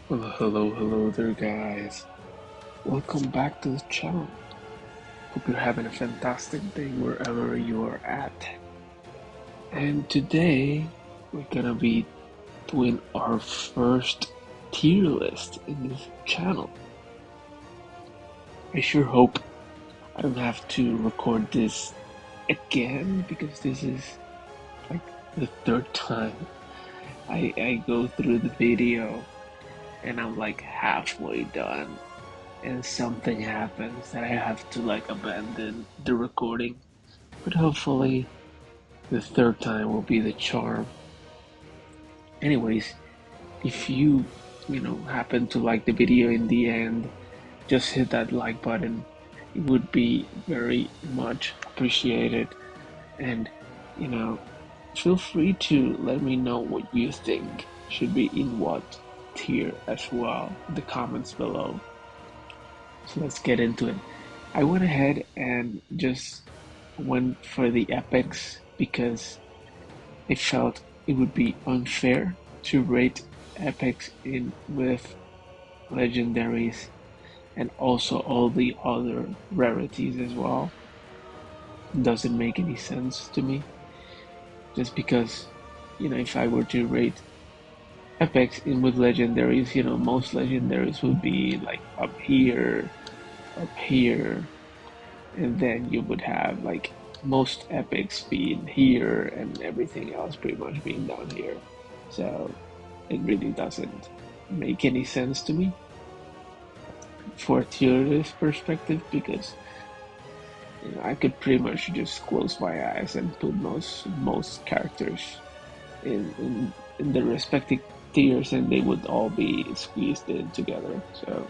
Well, hello there, guys. Welcome back to the channel. Hope you're having a fantastic day wherever you are at. And today, we're gonna be doing our first tier list in this channel. I sure hope I don't have to record this again because this is like the third time I go through the video and I'm like halfway done and something happens that I have to like abandon the recording. But hopefully the third time will be the charm. Anyways, if you happen to like the video in the end, just hit that like button. It would be very much appreciated. And you know, feel free to let me know what you think should be in what tier as well in the comments below. So let's get into it. I went ahead and just went for the epics because I felt it would be unfair to rate epics in with legendaries and also all the other rarities as well. It doesn't make any sense to me. Just because, if I were to rate epics in with legendaries, most legendaries would be like up here, and then you would have like most epics being here and everything else pretty much being down here. So it really doesn't make any sense to me for a tier list perspective because I could pretty much just close my eyes and put most characters in the respective tiers and they would all be squeezed in together. So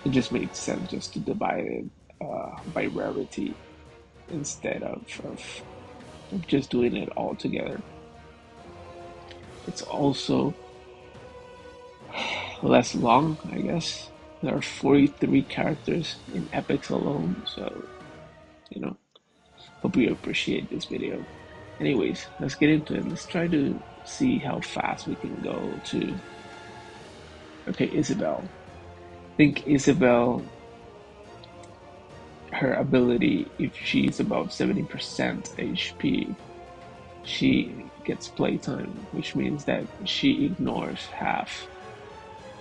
it just made sense just to divide it by rarity instead of just doing it all together. It's also less long, I guess. There are 43 characters in epics alone, so you know, hope you appreciate this video. Anyways, let's get into it. Let's try to see how fast we can go to. Okay, Isabel. I think Isabel, her ability, if she's above 70% HP, she gets playtime, which means that she ignores half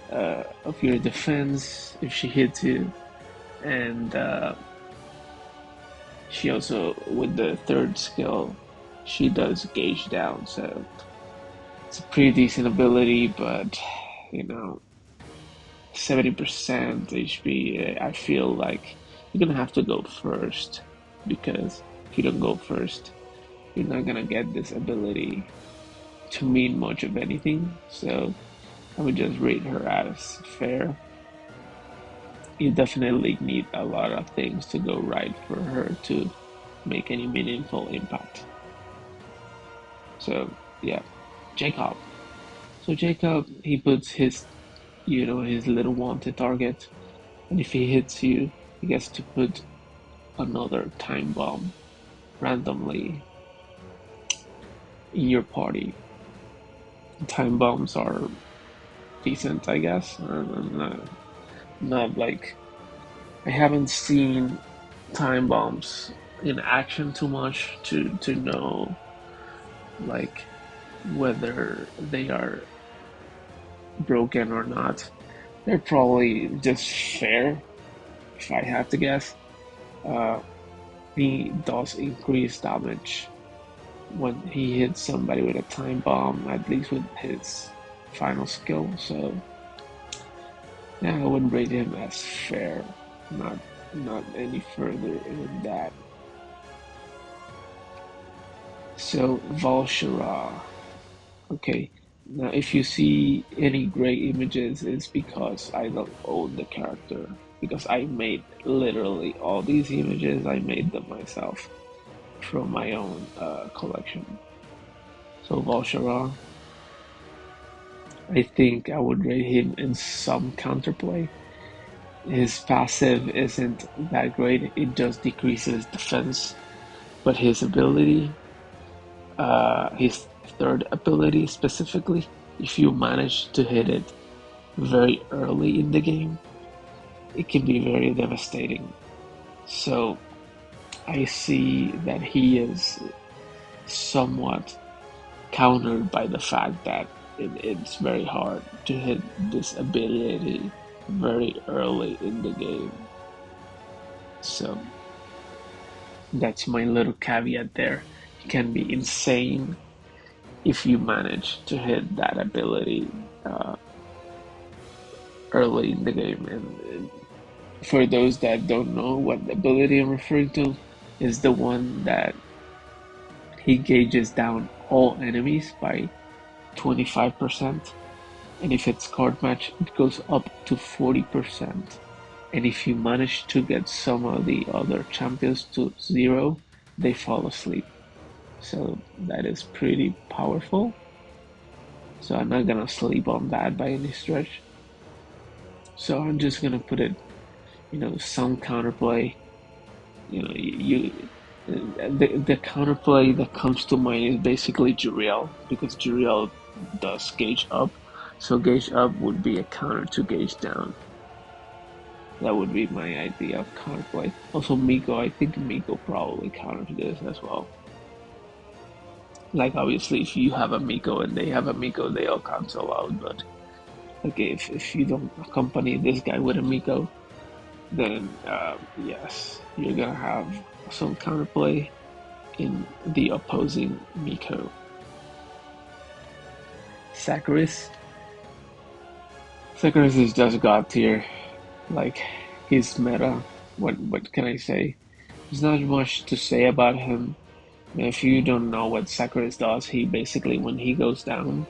of your defense if she hits you, and she also, with the third skill, she does gauge down, so it's a pretty decent ability, but you know, 70% HP, I feel like you're gonna have to go first, because if you don't go first, you're not gonna get this ability to mean much of anything, so I would just rate her as fair. You definitely need a lot of things to go right for her to make any meaningful impact. So yeah, Jacob. So Jacob, he puts his little wanted target, and if he hits you, he gets to put another time bomb randomly in your party. Time bombs are decent, I guess. Not like I haven't seen time bombs in action too much to know like whether they are broken or not. They're probably just fair, if I have to guess. Uh, he does increase damage when he hits somebody with a time bomb, at least with his final skill. So yeah, I would rate him as fair, not not any further than that. So Valshara. Okay, now if you see any gray images, it's because I don't own the character. Because I made literally all these images, I made them myself from my own collection. So Valshara, I think I would rate him in some counterplay. His passive isn't that great, it just decreases defense, but his ability, his third ability specifically, if you manage to hit it very early in the game, it can be very devastating. So I see that he is somewhat countered by the fact that it's very hard to hit this ability very early in the game. So that's my little caveat there. It can be insane if you manage to hit that ability early in the game. And for those that don't know what ability I'm referring to, is the one that he gauges down all enemies by 25%. And if it's card match, it goes up to 40%. And if you manage to get some of the other champions to zero, they fall asleep. So that is pretty powerful. So I'm not gonna sleep on that by any stretch. So I'm just gonna put it, some counterplay. The counterplay that comes to mind is basically Juriel, because Juriel does gauge up. So gauge up would be a counter to gauge down. That would be my idea of counterplay. Also Miko, I think Miko probably counters this as well. Like obviously if you have a Miko and they have a Miko, they all cancel out, but like if you don't accompany this guy with a Miko, then yes, you're gonna have some counterplay in the opposing Miko. Sakuris. Sakuris is just god tier. Like his meta. What can I say? There's not much to say about him. If you don't know what Sakuris does, he basically when he goes down,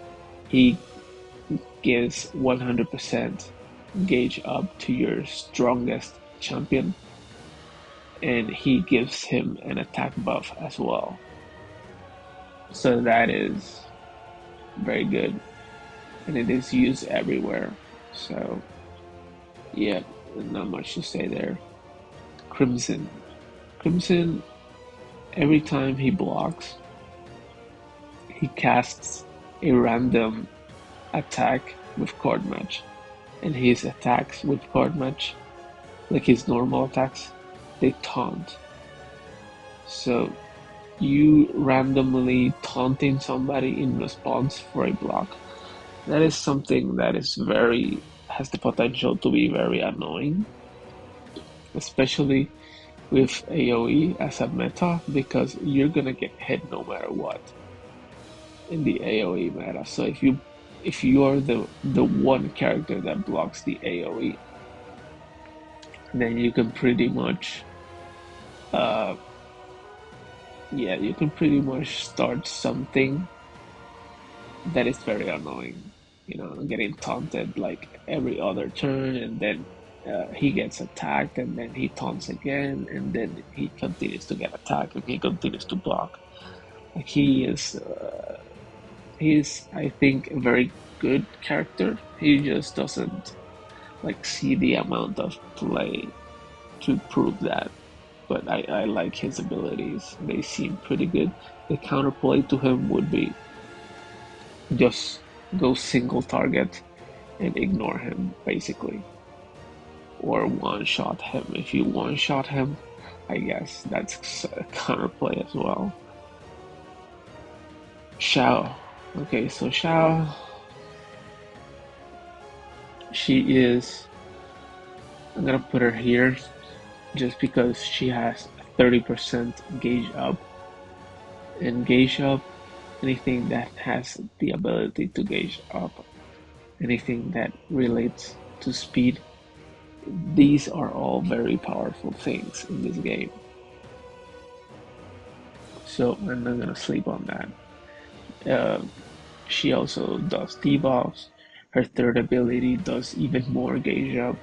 he gives 100% gauge up to your strongest champion, and he gives him an attack buff as well. So that is very good, and it is used everywhere. So yeah, not much to say there. Crimson. Crimson, every time he blocks, he casts a random attack with card match. And his attacks with card match, like his normal attacks, they taunt. So you randomly taunting somebody in response for a block, that is something that is very has the potential to be very annoying, especially with AoE as a meta, because you're gonna get hit no matter what in the AoE meta. So if you are the one character that blocks the AoE, then you can pretty much uh yeah, you can pretty much start something that is very annoying. Getting taunted like every other turn, and then he gets attacked, and then he taunts again, and then he continues to get attacked, and he continues to block. Like he's I think a very good character. He just doesn't like see the amount of play to prove that. But I like his abilities. They seem pretty good. The counterplay to him would be just go single target and ignore him, basically. Or one shot him. If you one shot him, I guess that's a counterplay as well. Xiao. Okay, so Xiao, she is. I'm gonna put her here just because she has 30% gauge up. And gauge up, anything that has the ability to gauge up, anything that relates to speed, these are all very powerful things in this game. So I'm not gonna sleep on that. Uh, she also does debuffs. Her third ability does even more gauge up.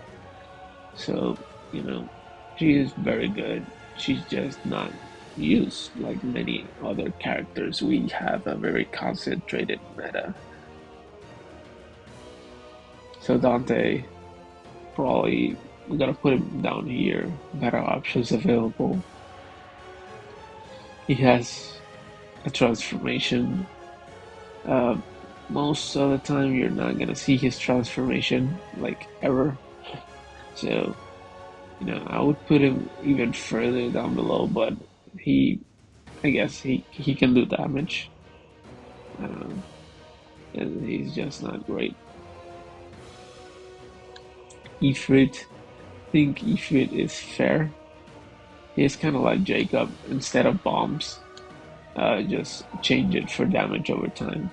So, you know, she is very good. She's just not used like many other characters. We have a very concentrated meta. So Dante, probably we gotta put him down here. Better options available. He has a transformation. Uh, most of the time you're not gonna see his transformation like ever. So, I would put him even further down below, but he, I guess he can do damage. I don't know, and he's just not great. Ifrit, I think Ifrit is fair. He's kind of like Jacob. Instead of bombs, just change it for damage over time.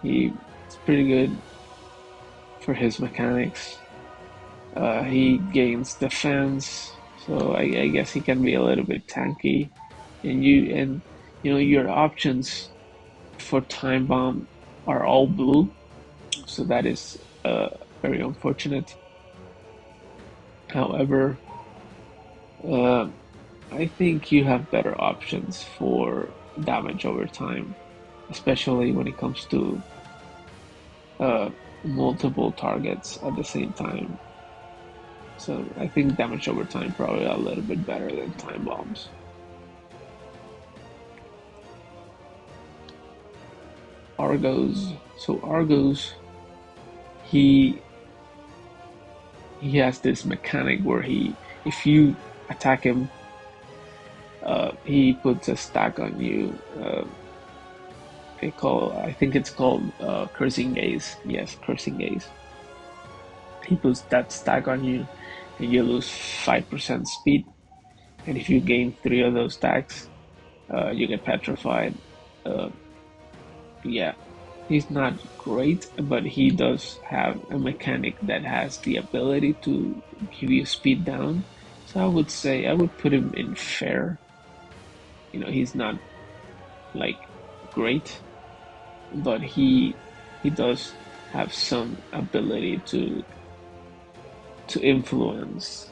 He's pretty good for his mechanics. He gains defense, so I guess he can be a little bit tanky. And your options for time bomb are all blue, so that is very unfortunate. However, uh, I think you have better options for damage over time, especially when it comes to uh, multiple targets at the same time. So I think damage over time probably a little bit better than time bombs. Argos. So Argos, he he has this mechanic where if you attack him, he puts a stack on you. I think it's called cursing gaze. Yes, cursing gaze. He puts that stack on you, and you lose 5% speed. And if you gain three of those stacks, you get petrified. Uh, yeah, he's not great, but he does have a mechanic that has the ability to give you speed down. So I would say I would put him in fair. He's not like great, but he does have some ability to influence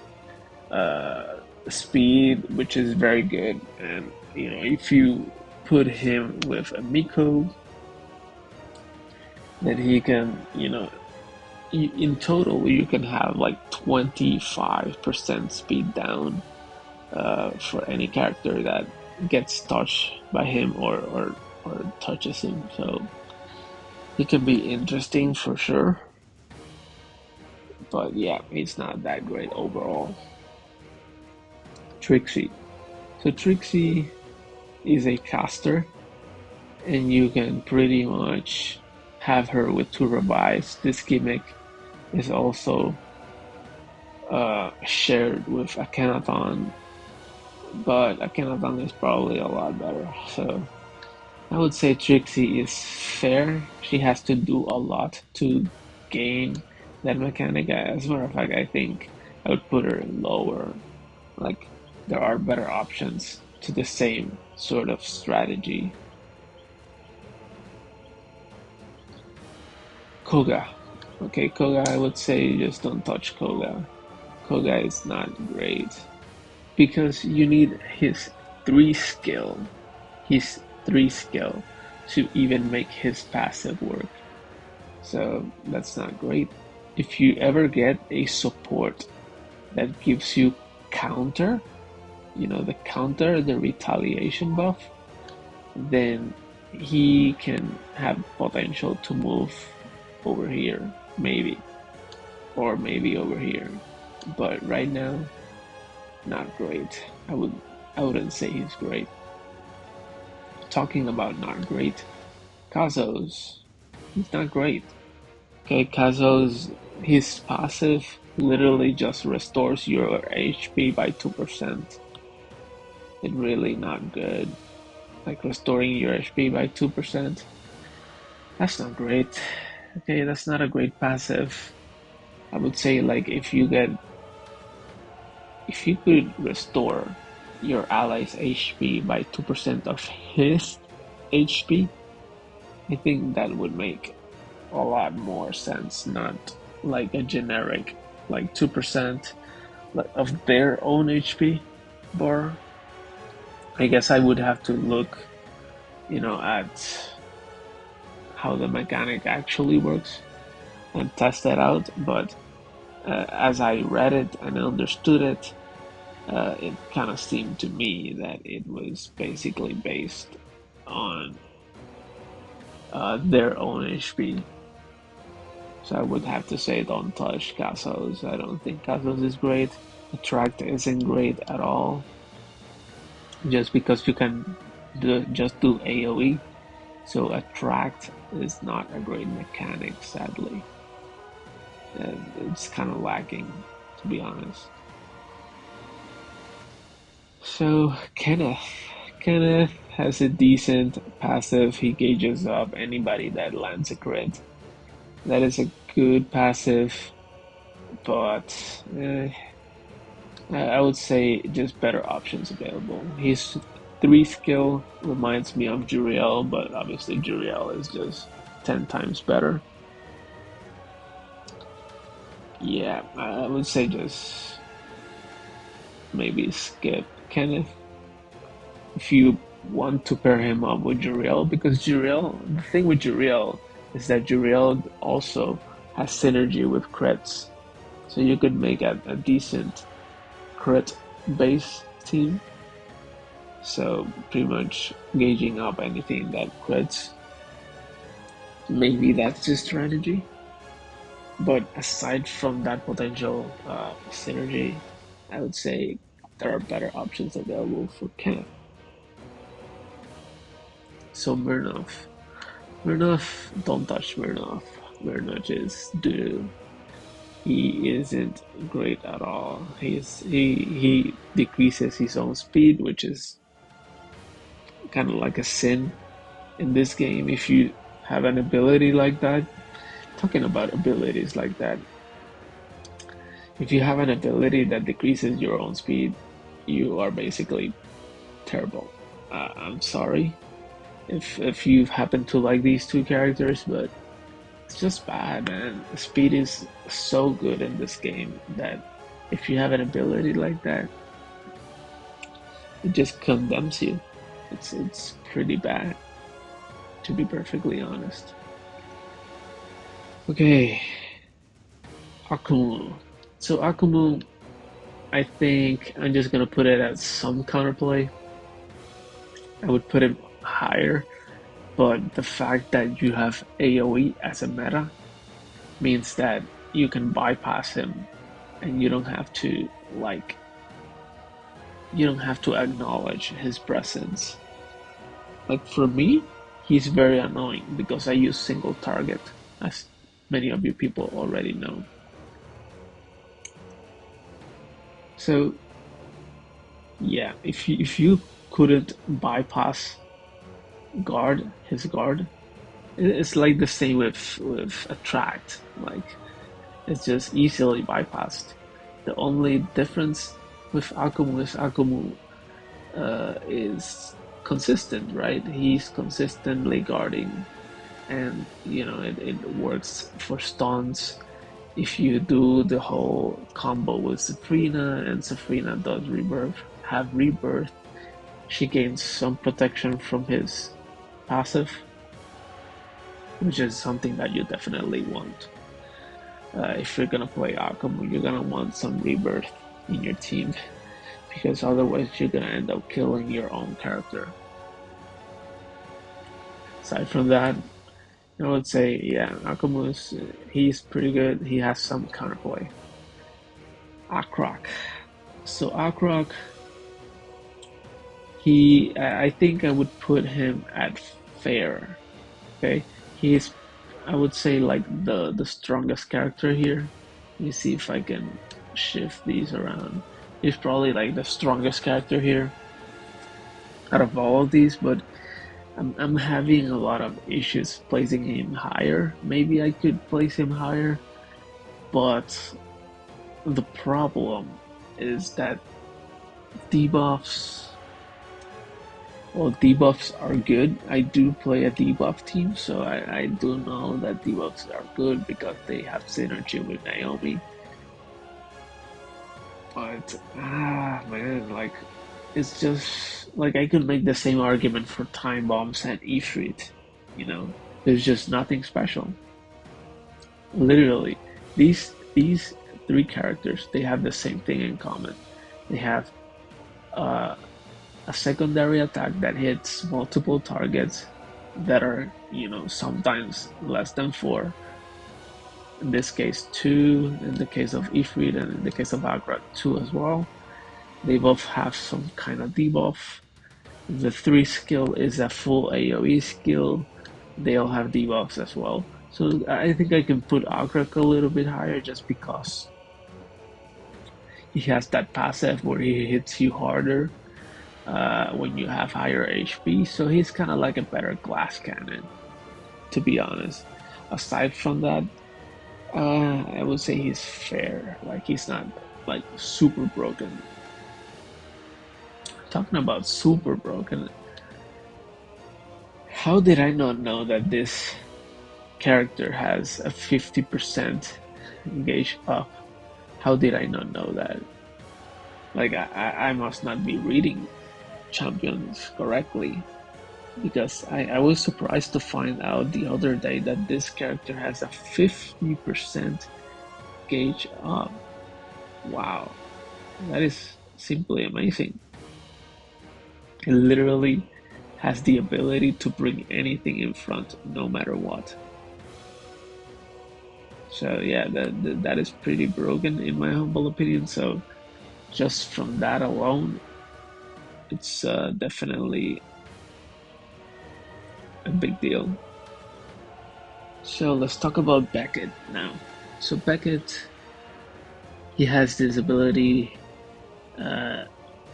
speed, which is very good. And if you put him with a Miko, then he can, in total you can have like 25% speed down for any character that gets touched by him or touches him. So it can be interesting for sure. But yeah, it's not that great overall. Trixie. So Trixie is a caster, and you can pretty much have her with two revives. This gimmick is also shared with Akhenaton, but Akhenaton is probably a lot better. So I would say Trixie is fair. She has to do a lot to gain that mechanic. As a matter of fact, I think I would put her lower. Like, there are better options to the same sort of strategy. Koga. Okay, Koga, I would say just don't touch Koga. Koga is not great because you need three skill, his three skill to even make his passive work. So that's not great. If you ever get a support that gives you counter, the retaliation buff, then he can have potential to move over here, maybe, or maybe over here. But right now, not great. I wouldn't say he's great. Talking about not great, Kazos, he's not great. Okay, Kazos, his passive literally just restores your HP by 2%. It's really not good. Like restoring your HP by 2%. That's not great. Okay, that's not a great passive. I would say like if you could restore your ally's HP by 2% of his HP, I think that would make a lot more sense, not like a generic like 2% of their own HP bar. I guess I would have to look, at how the mechanic actually works and test that out. But as I read it and understood it, it kind of seemed to me that it was basically based on their own HP. So I would have to say don't touch Casos. I don't think Casos is great. Attract isn't great at all. Just because you can just do AoE. So Attract is not a great mechanic, sadly. And it's kind of lacking, to be honest. So Kenneth has a decent passive. He gauges up anybody that lands a crit. That is a good passive, but I would say just better options available. His 3 skill reminds me of Juriel, but obviously Juriel is just 10 times better. Yeah, I would say just maybe skip Kenneth if you want to pair him up with Juriel, because Juriel, the thing with Juriel is that Juriel also has synergy with crits. So you could make a decent crit base team. So pretty much gauging up anything that crits. Maybe that's the strategy. But aside from that potential synergy, I would say there are better options available for Kenneth. So Murnov, don't touch Murnov. Murnov is doo. He isn't great at all. He decreases his own speed, which is kind of like a sin in this game. If you have an ability like that, talking about abilities like that, if you have an ability that decreases your own speed, you are basically terrible. I'm sorry if you happen to like these two characters, but it's just bad, man. Speed is so good in this game that if you have an ability like that, it just condemns you. It's pretty bad, to be perfectly honest. Okay, Akumu. So Akumu, I think I'm just gonna put it as some counterplay. I would put him higher, but the fact that you have AoE as a meta means that you can bypass him and you don't have to acknowledge his presence. Like for me, he's very annoying because I use single target, as many of you people already know. So yeah, if you couldn't bypass his guard, it's like the same with attract. Like it's just easily bypassed. The only difference with Akumu is Akumu is consistent, right? He's consistently guarding, and it works for stuns. If you do the whole combo with Sabrina and Sabrina does rebirth, she gains some protection from his passive, which is something that you definitely want. If you're gonna play Akumu, you're gonna want some rebirth in your team because otherwise you're gonna end up killing your own character. Aside from that, I would say, yeah, Akamu's he's pretty good. He has some counterplay. Akrok. So Akrok, I think I would put him at fair. Okay, he's, I would say, like the strongest character here. Let me see if I can shift these around. He's probably like the strongest character here out of all of these, but I'm having a lot of issues placing him higher. Maybe I could place him higher, but the problem is that debuffs, well, debuffs are good. I do play a debuff team, so I do know that debuffs are good because they have synergy with Naomi. But, man, like, it's just, like, I could make the same argument for Time Bombs and Ifrit, you know? There's just nothing special. Literally, these three characters, they have the same thing in common. They have uh, a secondary attack that hits multiple targets, that are, sometimes less than 4. In this case, 2. In the case of Ifrit, and in the case of Agra, 2 as well. They both have some kind of debuff. The 3 skill is a full AoE skill. They all have debuffs as well. So I think I can put Agrak a little bit higher just because he has that passive where he hits you harder when you have higher HP. So he's kind of like a better glass cannon, to be honest. Aside from that, I would say he's fair. Like he's not like super broken. Talking about super broken, how did I not know that this character has a 50% gauge up? How did I not know that? Like I must not be reading champions correctly because I was surprised to find out the other day that this character has a 50% gauge up. Wow, that is simply amazing. It literally has the ability to bring anything in front no matter what. So yeah, that is pretty broken in my humble opinion. So just from that alone, it's definitely a big deal. So let's talk about Beckett now. So Beckett, he has this ability. Uh,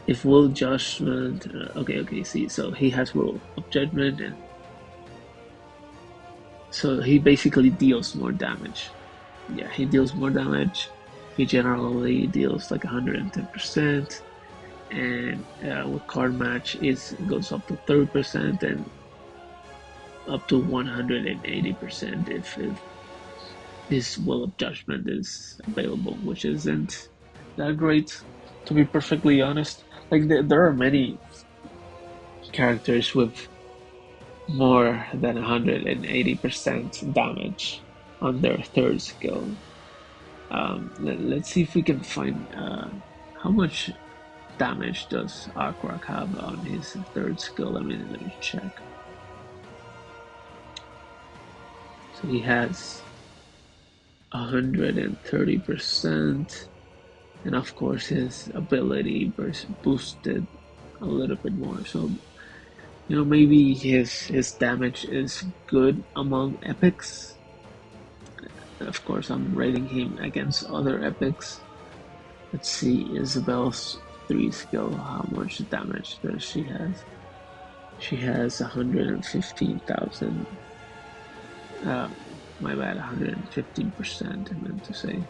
if will judgment, okay, see, so he has will of judgment, and so he basically deals more damage. Yeah, he deals more damage. He generally deals like 110%, and with card match it goes up to 30% and up to 180% if this Will of Judgment is available, which isn't that great, to be perfectly honest. Like there are many characters with more than 180% damage on their third skill. Let's see if we can find how much damage does Arkrak have on his third skill. Let me check. So he has 130%, and of course his ability boosted a little bit more. So maybe his damage is good among epics. Of course, I'm rating him against other epics. Let's see, Isabel's 3 skill. How much damage does she has? She has 115,000. Um, my bad, 115%. I meant to say.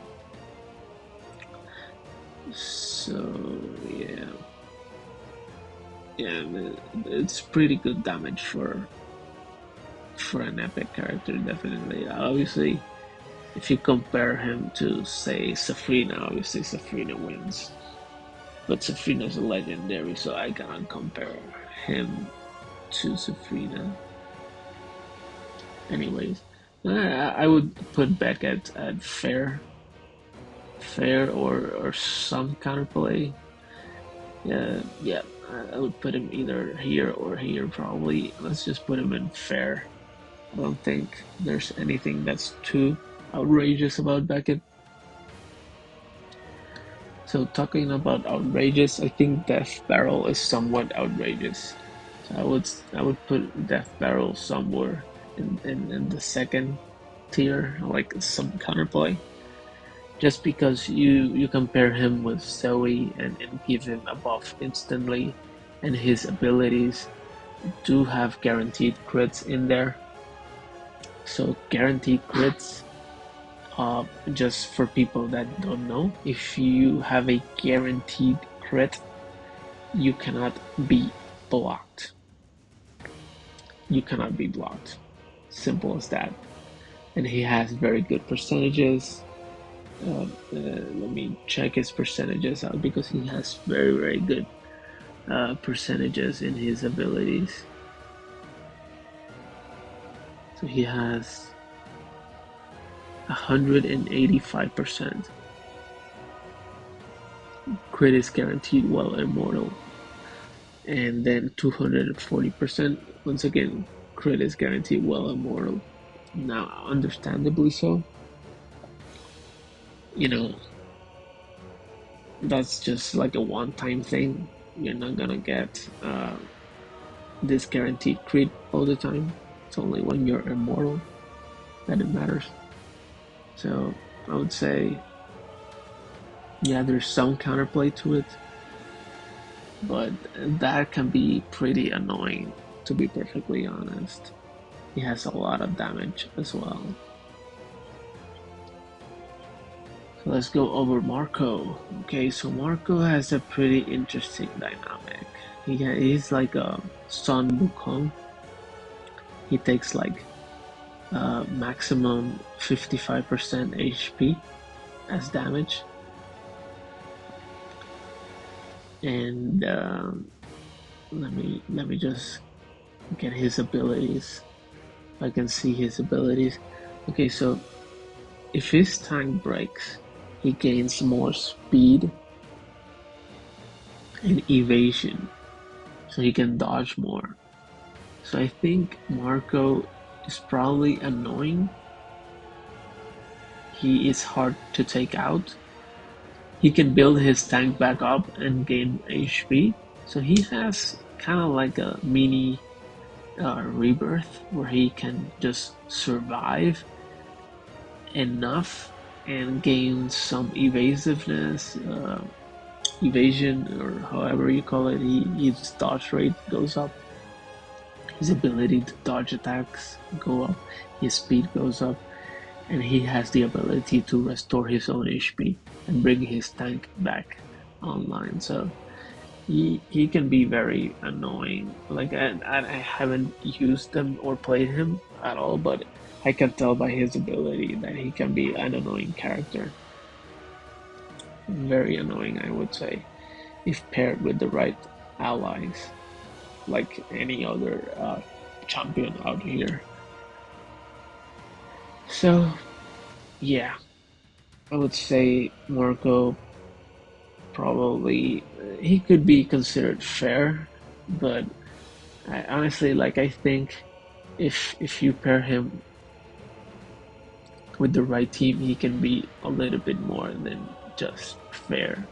So yeah, yeah, it's pretty good damage for an epic character, definitely. Obviously, if you compare him to say Safrina, obviously Safrina wins. But Safrina's a legendary, so I cannot compare him to Safrina. Anyways, I would put Beckett at fair or some counterplay. Yeah, I would put him either here or here probably. Let's just put him in fair. I don't think there's anything that's too outrageous about Beckett. So talking about outrageous, I think Death Barrel is somewhat outrageous. So I would put Death Barrel somewhere in the second tier, like some counterplay. Just because you compare him with Zoe and give him a buff instantly, and his abilities do have guaranteed crits in there. So guaranteed crits, just for people that don't know, if you have a guaranteed crit, you cannot be blocked. You cannot be blocked. Simple as that. And he has very good percentages. Let me check his percentages out because he has very good percentages in his abilities. So he has 185%. Crit is guaranteed while immortal. And then 240%. Once again, crit is guaranteed while immortal. Now, understandably so, you know, that's just like a one-time thing. You're not gonna get this guaranteed crit all the time. It's only when you're immortal that it matters. So I would say, yeah, there's some counterplay to it, but that can be pretty annoying, to be perfectly honest. He has a lot of damage as well. So let's go over Marco. Okay, so Marco has a pretty interesting dynamic. He's like a Sun Wukong. He takes like maximum 55% HP as damage, and let me just get his abilities. I can see his abilities. Okay, so if his tank breaks, he gains more speed and evasion, so he can dodge more. So I think Marco is probably annoying. He is hard to take out. He can build his tank back up and gain HP. So he has kind of like a mini rebirth where he can just survive enough and gain some evasiveness, evasion, or however you call it. His dodge rate goes up. His ability to dodge attacks go up. His speed goes up, and he has the ability to restore his own HP and bring his tank back online. So he can be very annoying. Like I haven't used him or played him at all, but I can tell by his ability that he can be an annoying character. Very annoying, I would say, if paired with the right allies, like any other champion out here. So yeah, I would say Marco probably he could be considered fair, but honestly, like I think if you pair him with the right team, he can be a little bit more than just fair.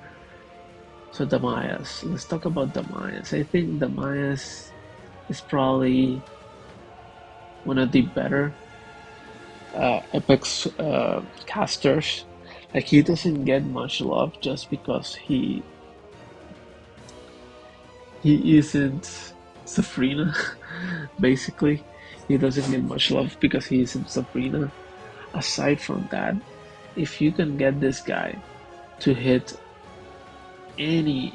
So the Mayas, let's talk about the Mayas. I think the Mayas is probably one of the better Apex casters. Like he doesn't get much love just because he isn't Sabrina. Basically, he doesn't get much love because he isn't Sabrina. Aside from that, if you can get this guy to hit any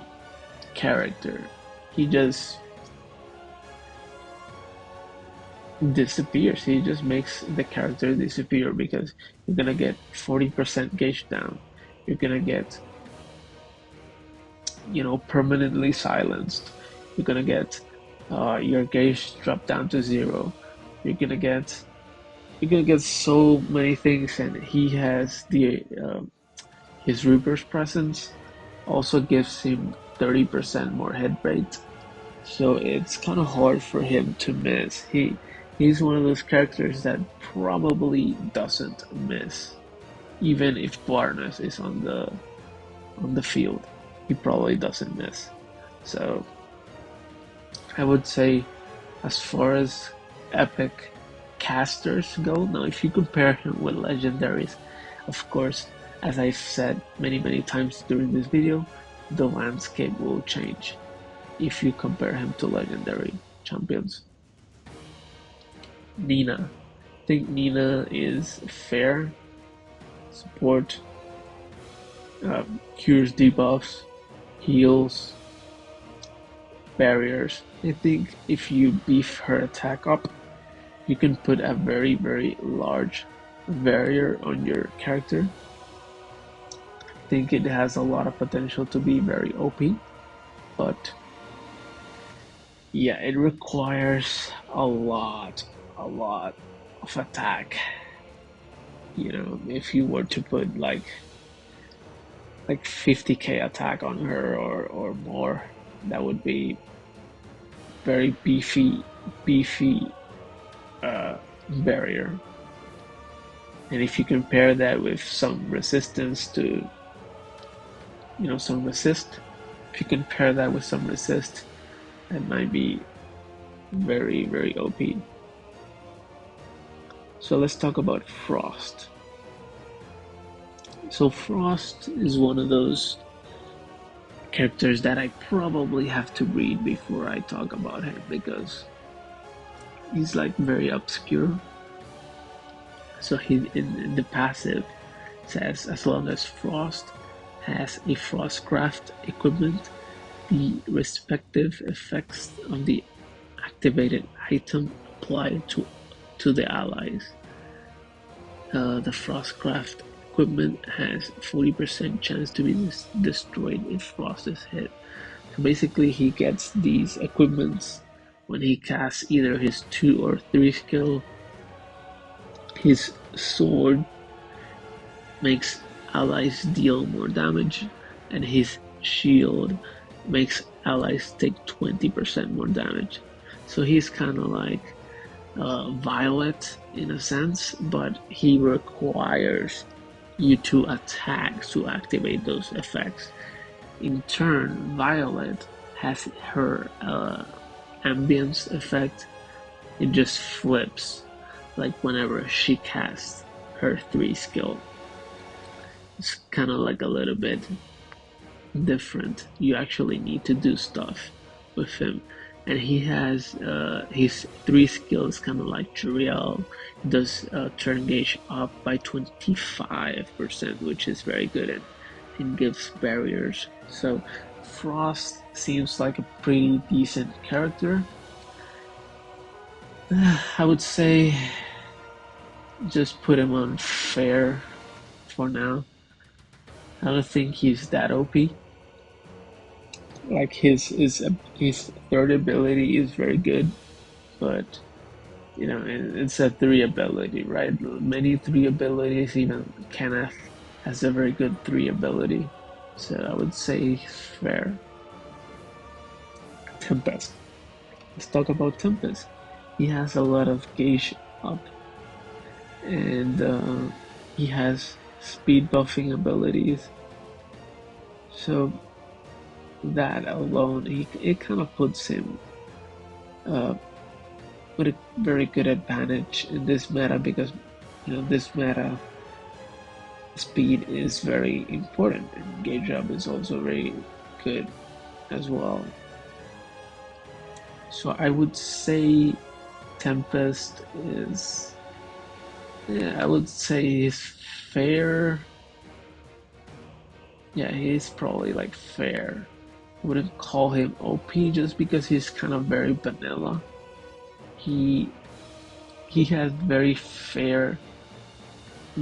character, he just disappears. He just makes the character disappear because you're gonna get 40% gauge down. You're gonna get, permanently silenced. You're gonna get your gauge dropped down to zero. You're gonna get you're gonna get so many things, and he has the his reverse presence also gives him 30% more hit rate. So it's kind of hard for him to miss. He's one of those characters that probably doesn't miss, even if Barnes is on the field. He probably doesn't miss. So I would say, as far as epic casters go, now if you compare him with legendaries, of course, as I've said many times during this video, the landscape will change if you compare him to legendary champions. Nina. I think Nina is fair. Support, cures debuffs, heals, barriers. I think if you beef her attack up, you can put a very large barrier on your character. I think it has a lot of potential to be very OP, but yeah, it requires a lot of attack. If you were to put like 50k attack on her or more, that would be very beefy barrier. And if you compare that with some resistance to, some resist, if you compare that with some resist, that might be very, very OP. So let's talk about Frost. So Frost is one of those characters that I probably have to read before I talk about him because he's like very obscure. So he in the passive says as long as Frost has a Frostcraft equipment, the respective effects of the activated item apply to the allies. The Frostcraft equipment has 40% chance to be destroyed if Frost is hit. So basically, he gets these equipments when he casts either his 2 or 3 skill. His sword makes allies deal more damage, and his shield makes allies take 20% more damage. So he's kind of like Violet in a sense, but he requires you to attack to activate those effects. In turn, Violet has her ambience effect. It just flips, like whenever she casts her 3 skill. It's kind of like a little bit different. You actually need to do stuff with him. And he has his 3 skills, kind of like Juriel, does turn gauge up by 25%, which is very good, and gives barriers. So Frost seems like a pretty decent character. I would say just put him on fair for now. I don't think he's that OP. Like his third ability is very good, but it's a 3 ability, right? Many 3 abilities, even Kenneth has a very good 3 ability. So I would say fair. Tempest. Let's talk about Tempest. He has a lot of gauge up, and he has speed buffing abilities. So that alone, it kind of puts him uh, with a very good advantage in this meta because this meta speed is very important and gauge up is also very good as well. So I would say Tempest is, yeah, I would say he's fair. Yeah, he's probably like fair. I wouldn't call him OP just because he's kind of very vanilla. He he has very fair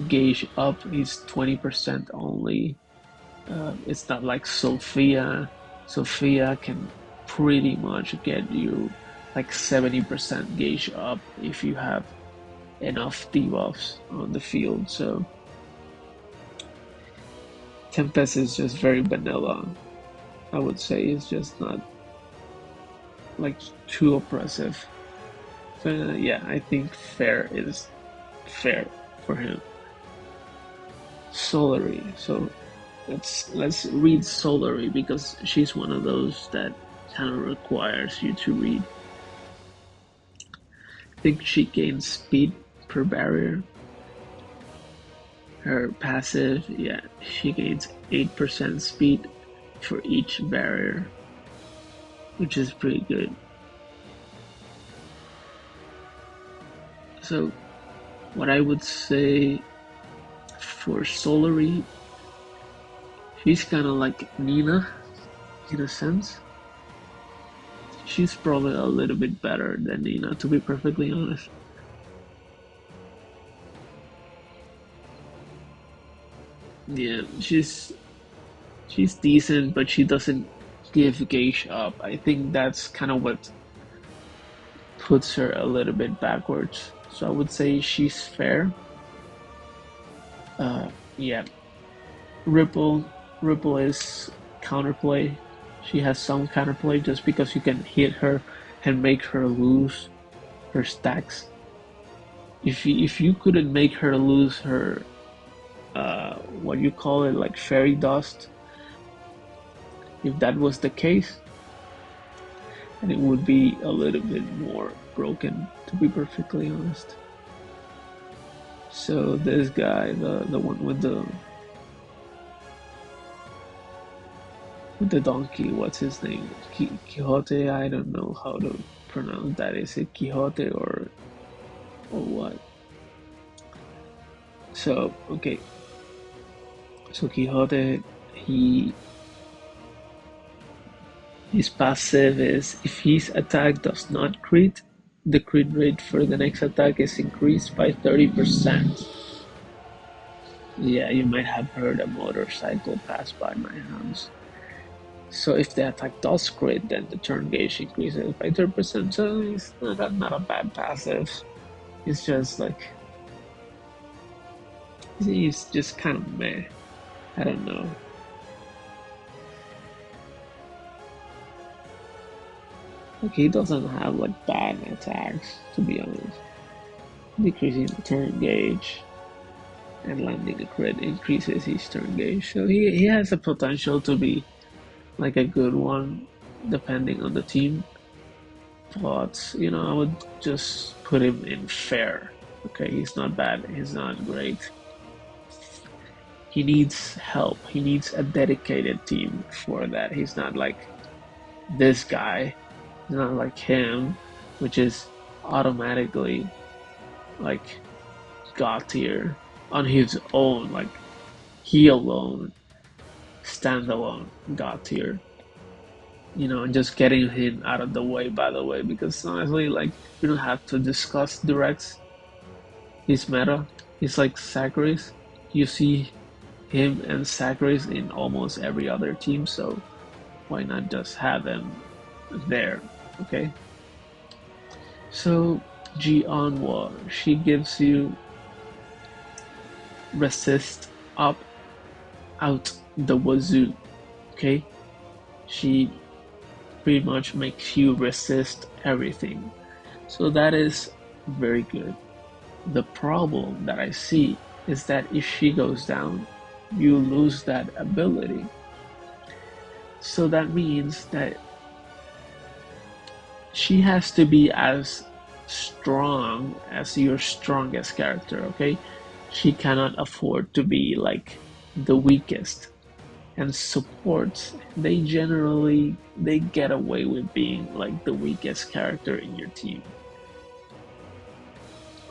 gauge up. He's 20% only. It's not like Sophia. Sophia can pretty much get you like 70% gauge up if you have enough debuffs on the field. So Tempest is just very vanilla. I would say it's just not like too oppressive. So yeah, I think fair is fair for him. Solary. So let's read Solary because she's one of those that kind of requires you to read. I think she gains speed per barrier. Her passive, yeah, she gains 8% speed for each barrier, which is pretty good. So what I would say for Solary, she's kind of like Nina in a sense. She's probably a little bit better than Nina, to be perfectly honest. Yeah, she's decent, but she doesn't give gauge up. I think that's kind of what puts her a little bit backwards. So I would say she's fair. Yeah, Ripple. Ripple is counterplay. She has some counterplay just because you can hit her and make her lose her stacks. if you couldn't make her lose her what you call it, like fairy dust, if that was the case, then it would be a little bit more broken, to be perfectly honest. So this guy, the one with the donkey, what's his name? Quixote. I don't know how to pronounce that. Is it Quixote or what? So okay, so Quixote, he his passive is if his attack does not crit, the crit rate for the next attack is increased by 30%. Yeah, you might have heard a motorcycle pass by my house. So if the attack does crit, then the turn gauge increases by 30%. So it's not a bad passive. It's just like, it's just kind of meh. I don't know. Like he doesn't have like bad attacks, to be honest. Decreasing the turn gauge and landing a crit increases his turn gauge. So he has a potential to be like a good one depending on the team. But I would just put him in fair. Okay, he's not bad, he's not great. He needs help. He needs a dedicated team for that. He's not like this guy. He's not like him, which is automatically like god tier on his own. Like he alone, standalone god tier. And just getting him out of the way, by the way, because honestly, like, we don't have to discuss directs. His meta. He's like Sakuris. You see him and Sakuris in almost every other team, so why not just have him there? Okay. So Ji Anwa, she gives you resist up out the wazoo. Okay. She pretty much makes you resist everything. So that is very good. The problem that I see is that if she goes down, you lose that ability. So that means that she has to be as strong as your strongest character, okay? She cannot afford to be like the weakest. And supports, they get away with being like the weakest character in your team.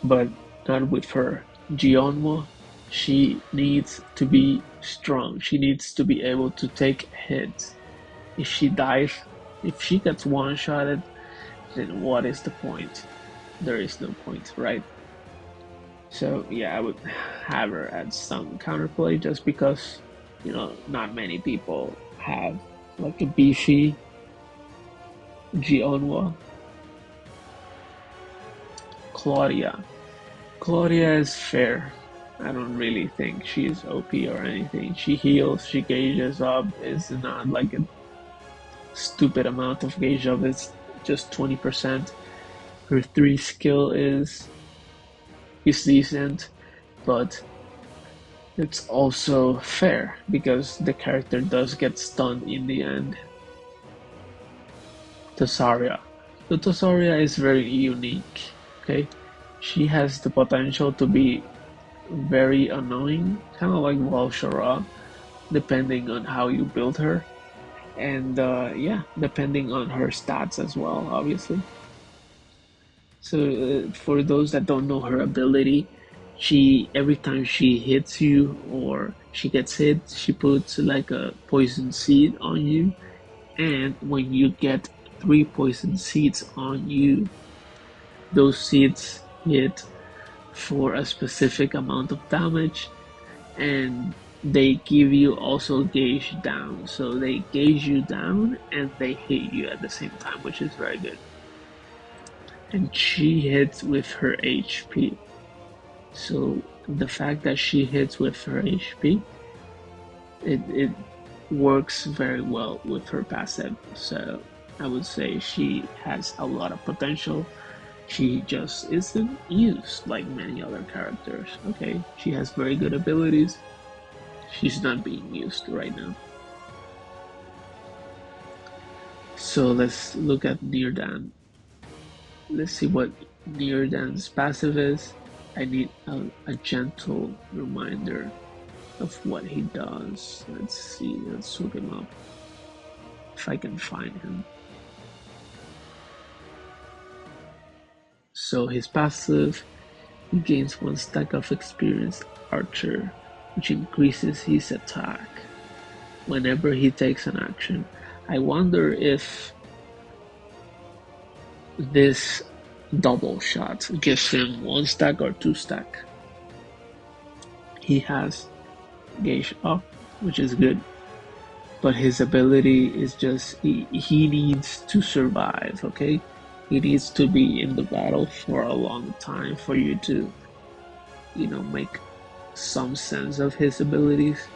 But not with her. Gionmo, she needs to be strong. She needs to be able to take hits. If she dies, if she gets one-shotted, then what is the point? There is no point, right? So yeah, I would have her at some counterplay just because, not many people have like a beefy Gionwa. Claudia. Claudia is fair. I don't really think she's OP or anything. She heals, she gauges up. It's not like a stupid amount of gauge up, it's just 20%. Her 3 skill is decent, but it's also fair because the character does get stunned in the end. Tesaria. The Tesaria is very unique, okay? She has the potential to be very annoying, kind of like Valshara, depending on how you build her. And yeah, depending on her stats as well, obviously. So for those that don't know her ability, she every time she hits you or she gets hit, she puts like a poison seed on you, and when you get 3 poison seeds on you, those seeds hit for a specific amount of damage, and they give you also gauge down. So they gauge you down and they hit you at the same time, which is very good. And she hits with her HP. So the fact that she hits with her HP, it works very well with her passive. So I would say she has a lot of potential She just isn't used like many other characters. Okay, she has very good abilities. She's not being used right now. So let's look at Neardan. Let's see what Neardan's passive is. I need a gentle reminder of what he does. Let's see, let's look him up if I can find him. So his passive, he gains 1 stack of experienced archer, which increases his attack whenever he takes an action. I wonder if this double shot gives him 1 stack or 2 stack. He has gauge up, which is good, but his ability is just he needs to survive. Okay, he needs to be in the battle for a long time for you to make some sense of his abilities.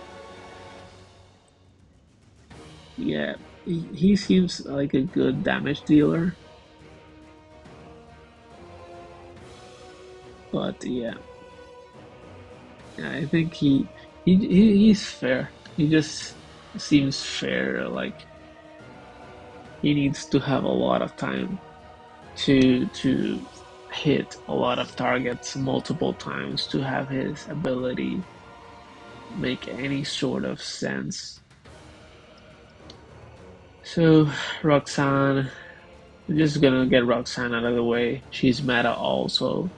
Yeah, he seems like a good damage dealer, but yeah, I think he's fair. He just seems fair. Like he needs to have a lot of time to hit a lot of targets multiple times to have his ability make any sort of sense. So Roxanne, I'm just gonna get Roxanne out of the way. She's meta also.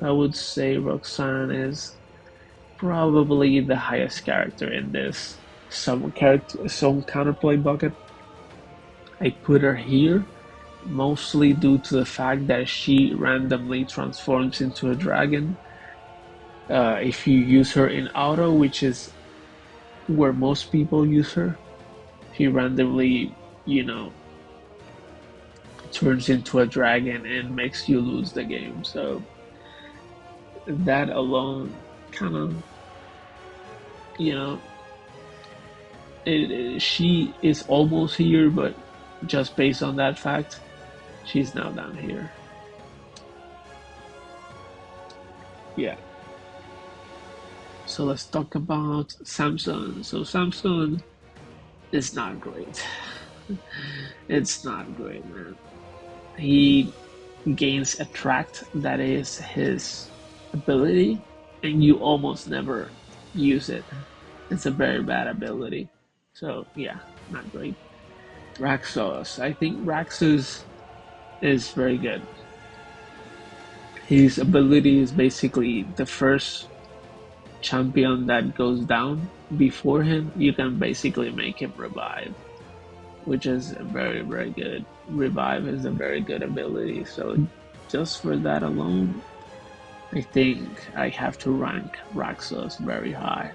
So I would say Roxanne is probably the highest character in this some counterplay bucket. I put her here mostly due to the fact that she randomly transforms into a dragon. If you use her in auto, which is where most people use her, she randomly, you know, turns into a dragon and makes you lose the game. So that alone kind of, you know, she is almost here, but just based on that fact, she's now down here. Yeah. So let's talk about Samson. So Samson is not great. It's not great, man. He gains attract, that is his ability, and you almost never use it. It's a very bad ability. So yeah, not great. Raxos. I think Raxus is very good. His ability is basically the first champion that goes down before him, you can basically make him revive, which is very, very good. Revive is a very good ability. So just for that alone, I think I have to rank Raxos very high.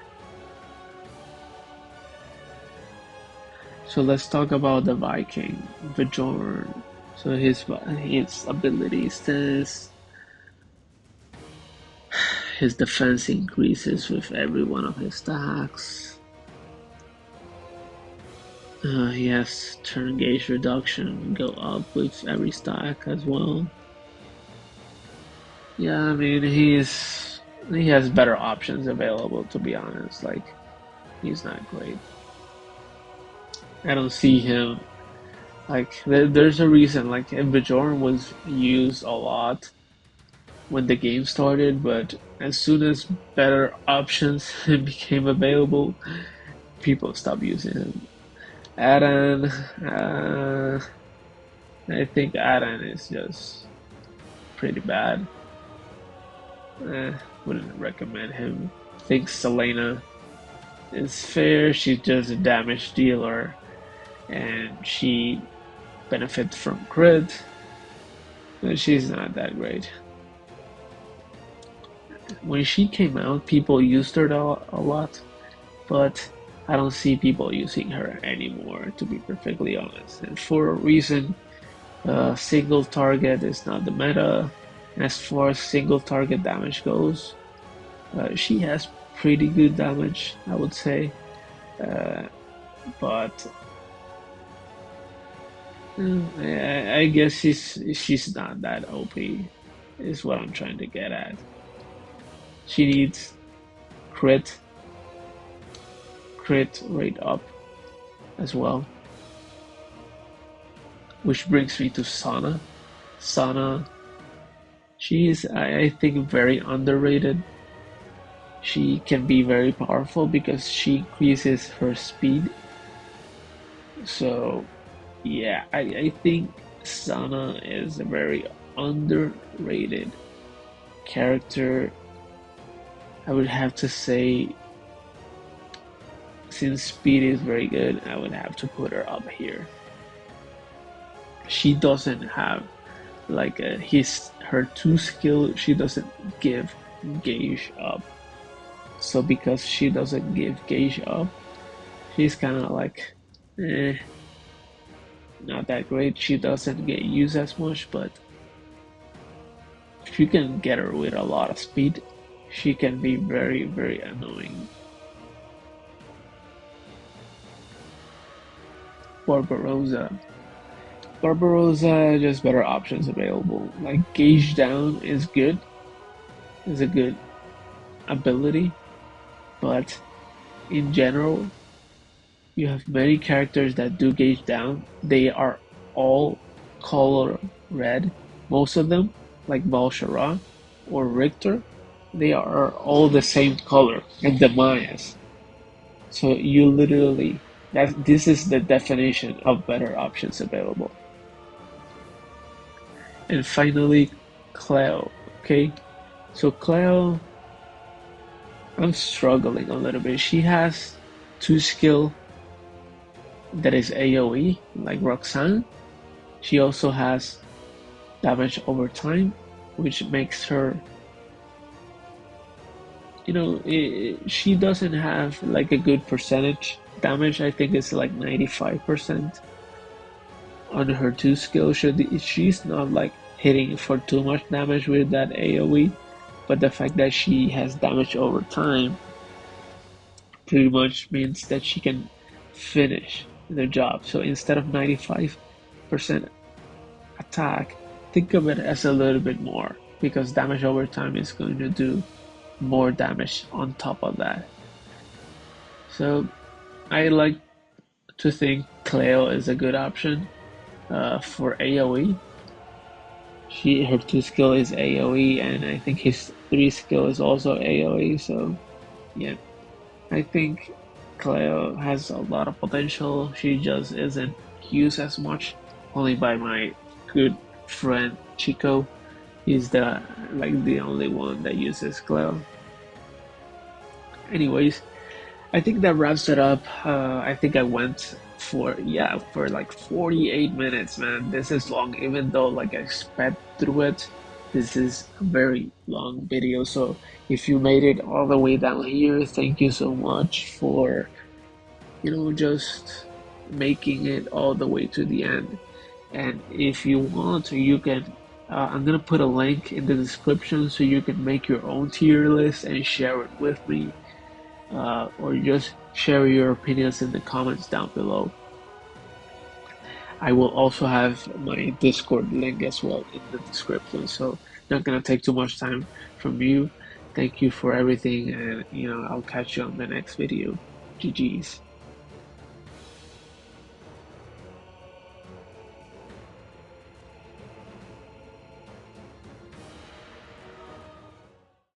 So let's talk about the Viking, Bjorn. So his abilities, his defense increases with every one of his stacks. He has turn gauge reduction go up with every stack as well. Yeah, I mean he has better options available, to be honest. Like he's not great. I don't see him like there's a reason like Bjorn was used a lot when the game started, but as soon as better options became available, people stopped using him. Adan, I think Adan is just pretty bad. Wouldn't recommend him. I think Selena is fair. She's just a damage dealer, and she benefits from crit. But she's not that great. When she came out, people used her a lot, but I don't see people using her anymore, to be perfectly honest. And for a reason, single target is not the meta. As far as single target damage goes, she has pretty good damage, I would say. But I guess she's not that OP. is what I'm trying to get at. She needs crit, crit rate up as well. Which brings me to Sana. Sana, she is, I think, very underrated. She can be very powerful because she increases her speed. So, yeah, I think Sana is a very underrated character. I would have to say, since speed is very good, I would have to put her up here. She doesn't have like her 2 skill, she doesn't give gauge up. So because she doesn't give gauge up, she's kind of like eh, not that great. She doesn't get used as much, but if you can get her with a lot of speed, she can be very, very annoying. Barbarossa. Barbarossa, just better options available. Like gauge down is good, is a good ability, but in general, you have many characters that do gauge down. They are all color red. Most of them, like Balshara or Richter, they are all the same color, and the Mayas. So you literally, this is the definition of better options available. And finally, Cleo. Okay, so Cleo, I'm struggling a little bit. She has 2 skill that is AoE, like Roxanne. She also has damage over time, which makes her, she doesn't have like a good percentage damage. I think it's like 95% on her 2 skill. She's not like hitting for too much damage with that AoE, but the fact that she has damage over time pretty much means that she can finish the job. So instead of 95% attack, think of it as a little bit more because damage over time is going to do more damage on top of that. So I like to think Cleo is a good option for AoE. Her 2 skill is AoE, and I think his 3 skill is also AoE. So yeah, I think Cleo has a lot of potential. She just isn't used as much, only by my good friend Chico. He's the only one that uses Cleo. Anyways, I think that wraps it up. I think I went for like 48 minutes, man. This is long, even though like I sped through it. This is a very long video. So if you made it all the way down here, thank you so much for just making it all the way to the end. And if you want, you can. I'm gonna put a link in the description so you can make your own tier list and share it with me, or just share your opinions in the comments down below. I will also have my Discord link as well in the description, so not gonna take too much time from you. Thank you for everything, and I'll catch you on the next video. GG's.